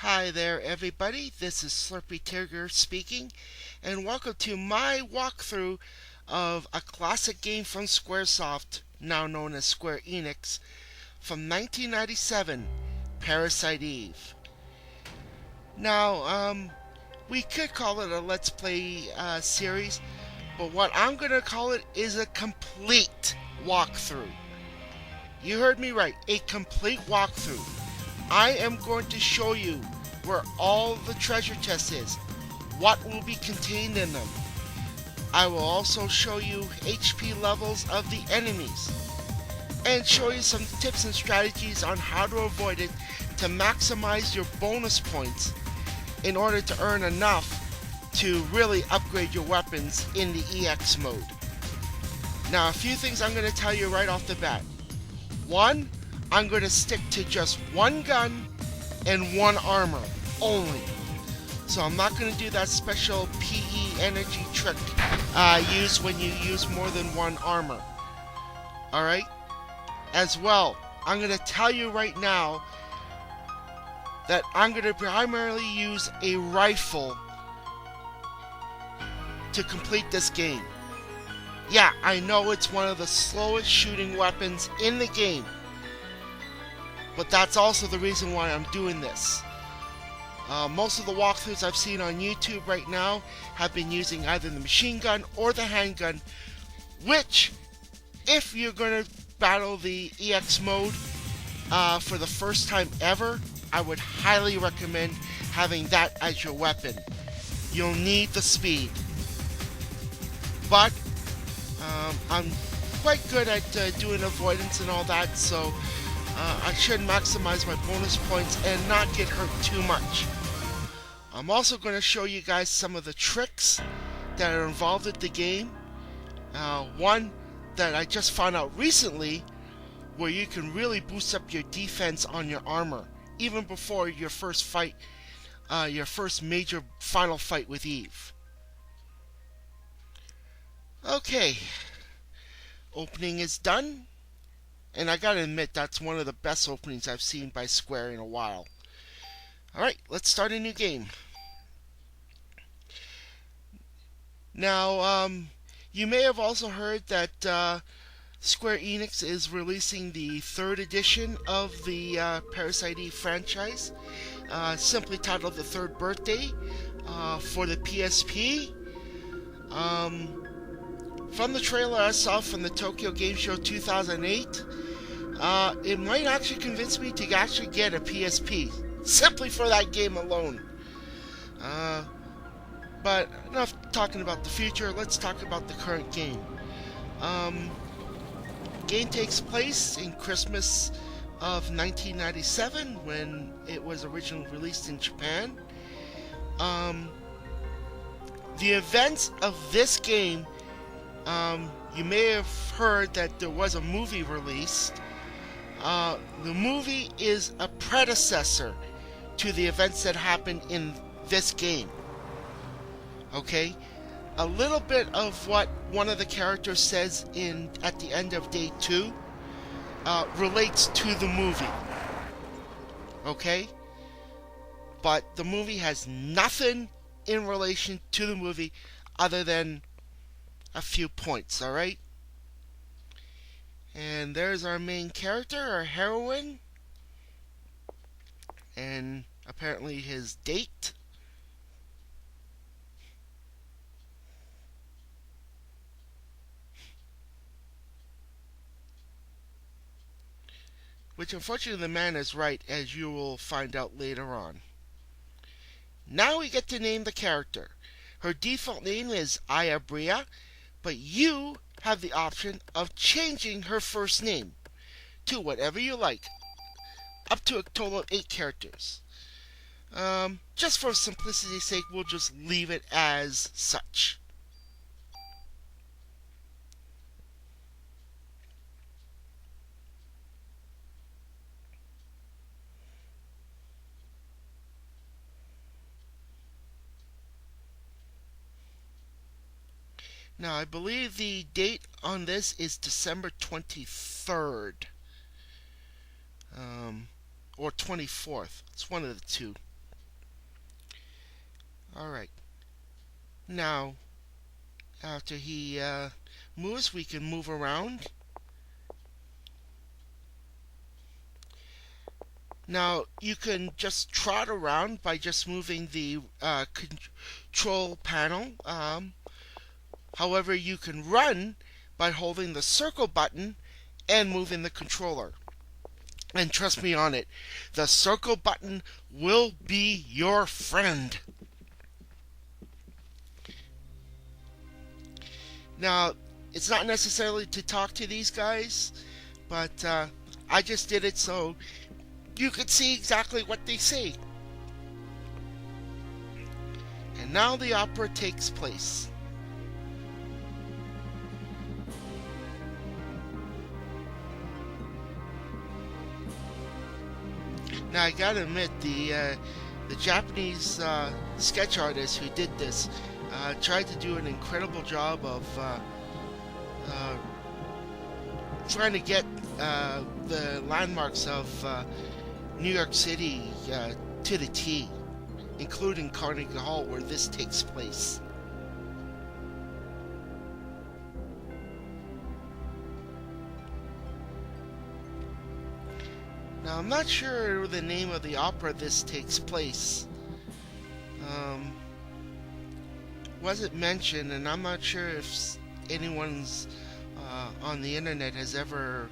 Hi there everybody, this is Slurpy Tiger speaking, and welcome to my walkthrough of a classic game from Squaresoft, now known as Square Enix, from 1997, Parasite Eve. Now, we could call it a Let's Play series, but what I'm going to call it is a complete walkthrough. You heard me right, a complete walkthrough. I am going to show you where all the treasure chest is, what will be contained in them. I will also show you HP levels of the enemies, and show you some tips and strategies on how to avoid it to maximize your bonus points in order to earn enough to really upgrade your weapons in the EX mode. Now, a few things I'm going to tell you right off the bat. One, I'm going to stick to just one gun and one armor only. So I'm not going to do that special PE energy trick used when you use more than one armor. Alright? As well, I'm going to tell you right now that I'm going to primarily use a rifle to complete this game. Yeah, I know it's one of the slowest shooting weapons in the game, but that's also the reason why I'm doing this. Most of the walkthroughs I've seen on YouTube right now have been using either the machine gun or the handgun, which, if you're going to battle the EX mode for the first time ever, I would highly recommend having that as your weapon. You'll need the speed. But I'm quite good at doing avoidance and all that, so I should maximize my bonus points and not get hurt too much. I'm also going to show you guys some of the tricks that are involved in the game. One that I just found out recently, where you can really boost up your defense on your armor, even before your first fight, your first major final fight with Eve. Okay, opening is done, and I gotta admit that's one of the best openings I've seen by Square in a while. Alright, let's start a new game. Now, you may have also heard that Square Enix is releasing the 3rd edition of the Parasite Eve franchise, simply titled The Third Birthday, for the PSP. From the trailer I saw from the Tokyo Game Show 2008, it might actually convince me to actually get a PSP, simply for that game alone. But enough talking about the future, let's talk about the current game. Game takes place in Christmas of 1997, when it was originally released in Japan. The events of this game, you may have heard that there was a movie released. The movie is a predecessor to the events that happened in this game. Okay? A little bit of what one of the characters says at the end of day 2 relates to the movie. Okay? But the movie has nothing in relation to the movie other than a few points, alright? And there's our main character, our heroine, and apparently his date. Which, unfortunately, the man is right, as you will find out later on. Now we get to name the character. Her default name is Ayabria, but you have the option of changing her first name to whatever you like, up to a total of 8 characters. Just for simplicity's sake, we'll just leave it as such. Now, I believe the date on this is December 23rd. Or 24th. It's one of the two. Alright. Now, after he moves, we can move around. Now, you can just trot around by just moving the control panel. However, you can run by holding the circle button and moving the controller. And trust me on it, the circle button will be your friend. Now, it's not necessarily to talk to these guys, but I just did it so you could see exactly what they say. And now the opera takes place. Now I gotta admit, the Japanese sketch artist who did this tried to do an incredible job of trying to get the landmarks of New York City to the T, including Carnegie Hall, where this takes place. Now, I'm not sure the name of the opera this takes place. Wasn't mentioned, and I'm not sure if anyone's on the internet has ever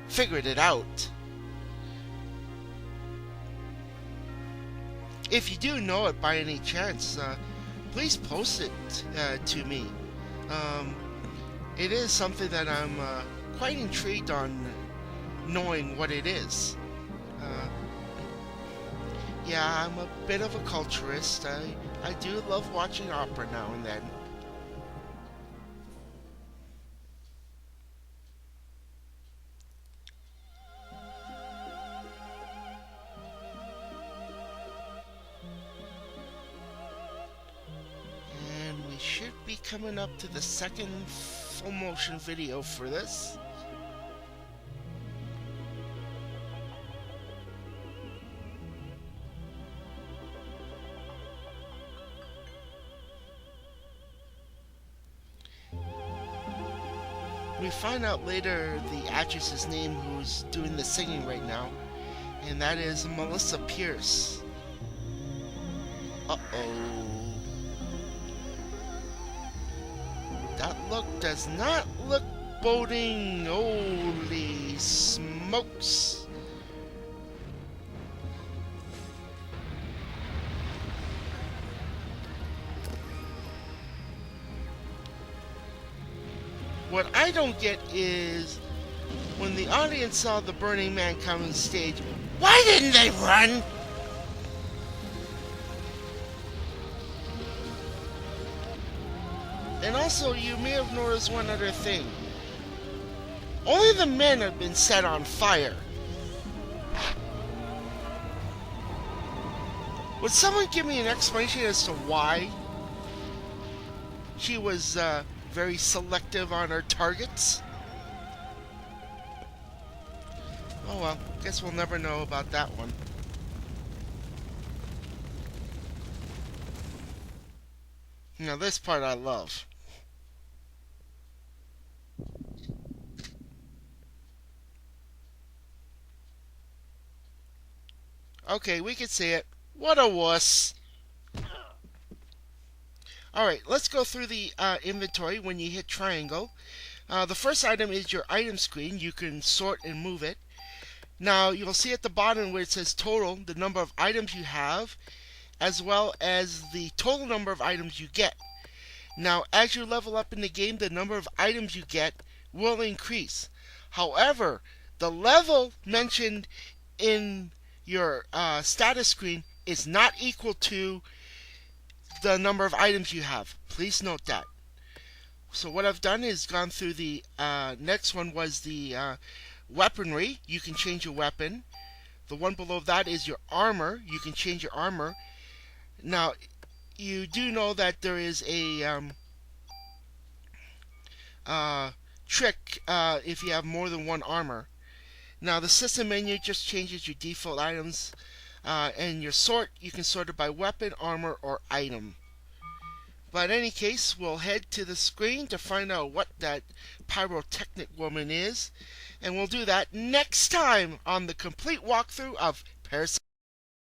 figured it out. If you do know it by any chance, please post it to me. It is something that I'm quite intrigued on knowing what it is. Yeah, I'm a bit of a culturist. I do love watching opera now and then. And we should be coming up to the second full motion video for this. We find out later the actress's name who's doing the singing right now, and that is Melissa Pierce. Uh-oh. That look does not look boding. Holy smokes. What I don't get is when the audience saw the Burning Man come on stage, why didn't they run? And also, you may have noticed one other thing. Only the men have been set on fire. Would someone give me an explanation as to why she was very selective on her targets? Oh well, guess we'll never know about that one. Now this part I love. Okay, we can see it. What a wuss. Alright, let's go through the inventory when you hit triangle. The first item is your item screen. You can sort and move it. Now, you'll see at the bottom where it says total, the number of items you have, as well as the total number of items you get. Now, as you level up in the game, the number of items you get will increase. However, the level mentioned in your status screen is not equal to the number of items you have. Please note that. So what I've done is gone through the next one was the weaponry. You can change your weapon. The one below that is your armor. You can change your armor. Now, you do know that there is a trick if you have more than one armor. Now, the system menu just changes your default items. And your sort, you can sort it by weapon, armor, or item. But in any case, we'll head to the screen to find out what that pyrotechnic woman is. And we'll do that next time on the complete walkthrough of Parasite